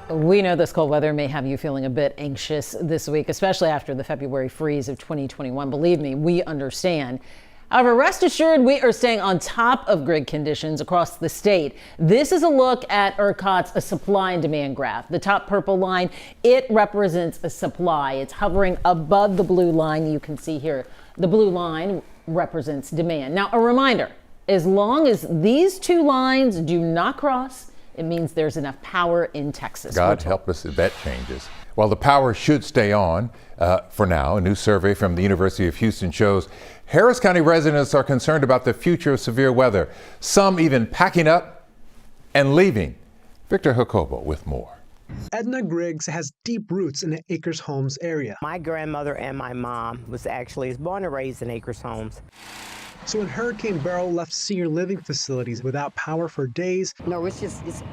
We know this cold weather may have you feeling a bit anxious this week, especially after the February freeze of 2021. Believe me, we understand. However, rest assured, we are staying on top of grid conditions across the state. This is a look at ERCOT's supply and demand graph. The top purple line, it represents a supply. It's hovering above the blue line you can see here. The blue line represents demand. Now, a reminder, as long as these two lines do not cross, it means there's enough power in Texas. God help us if that changes. Well, the power should stay on for now. A new survey from the University of Houston shows Harris County residents are concerned about the future of severe weather, some even packing up and leaving. Victor Jacobo with more. Edna Griggs has deep roots in the Acres Homes area. My grandmother and my mom was born and raised in Acres Homes. So when Hurricane Beryl left senior living facilities without power for days, no, it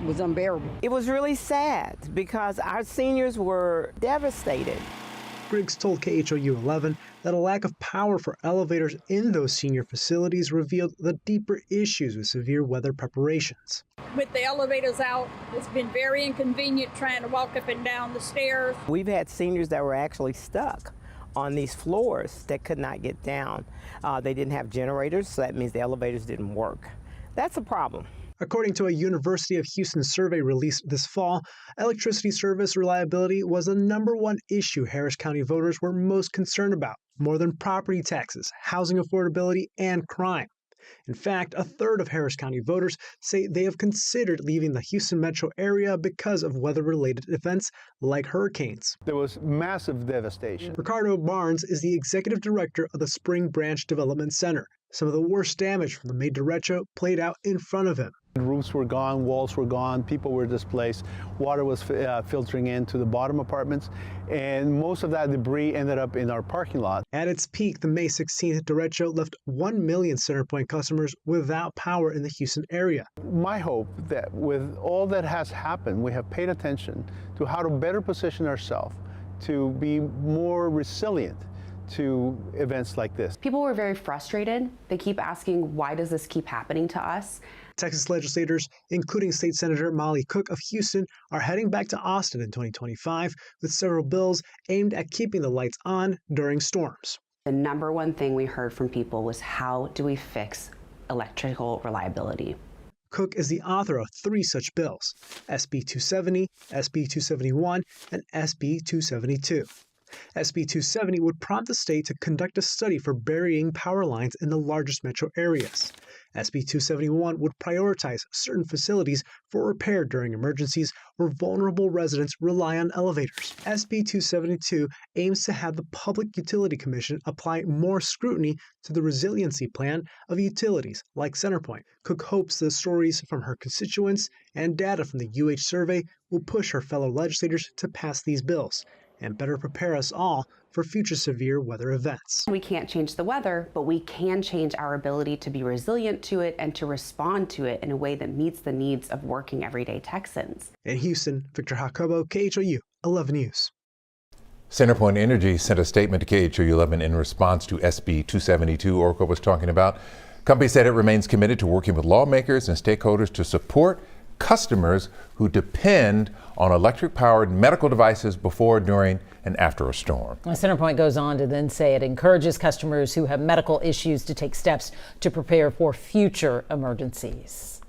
was unbearable. It was really sad because our seniors were devastated. Griggs told KHOU11 that a lack of power for elevators in those senior facilities revealed the deeper issues with severe weather preparations. With the elevators out, it's been very inconvenient trying to walk up and down the stairs. We've had seniors that were actually stuck on these floors that could not get down. They didn't have generators, so that means the elevators didn't work. That's a problem. According to a University of Houston survey released this fall, electricity service reliability was the #1 issue Harris County voters were most concerned about, more than property taxes, housing affordability, and crime. In fact, a third of Harris County voters say they have considered leaving the Houston metro area because of weather-related events like hurricanes. There was massive devastation. Riccardo is the executive director of the Spring Branch Development Center. Some of the worst damage from the May derecho played out in front of him. Roofs were gone, walls were gone, people were displaced, water was filtering into the bottom apartments, and most of that debris ended up in our parking lot. At its peak, the May 16th derecho left 1 million CenterPoint customers without power in the Houston area. My hope that with all that has happened, we have paid attention to how to better position ourselves to be more resilient to events like this. People were very frustrated. They keep asking, why does this keep happening to us? Texas legislators, including State Senator Molly Cook of Houston, are heading back to Austin in 2025 with several bills aimed at keeping the lights on during storms. The #1 thing we heard from people was, how do we fix electrical reliability? Cook is the author of 3 such bills, SB 270, SB 271, and SB 272. SB 270 would prompt the state to conduct a study for burying power lines in the largest metro areas. SB 271 would prioritize certain facilities for repair during emergencies where vulnerable residents rely on elevators. SB 272 aims to have the Public Utility Commission apply more scrutiny to the resiliency plan of utilities like CenterPoint. Cook hopes the stories from her constituents and data from the UH survey will push her fellow legislators to pass these bills and better prepare us all for future severe weather events. We can't change the weather, but we can change our ability to be resilient to it and to respond to it in a way that meets the needs of working everyday Texans. In Houston, Victor Jacobo, KHOU11 News. CenterPoint Energy sent a statement to KHOU11 in response to SB 272 Orko was talking about. Company said it remains committed to working with lawmakers and stakeholders to support customers who depend on electric-powered medical devices before, during, and after a storm. CenterPoint goes on to then say it encourages customers who have medical issues to take steps to prepare for future emergencies.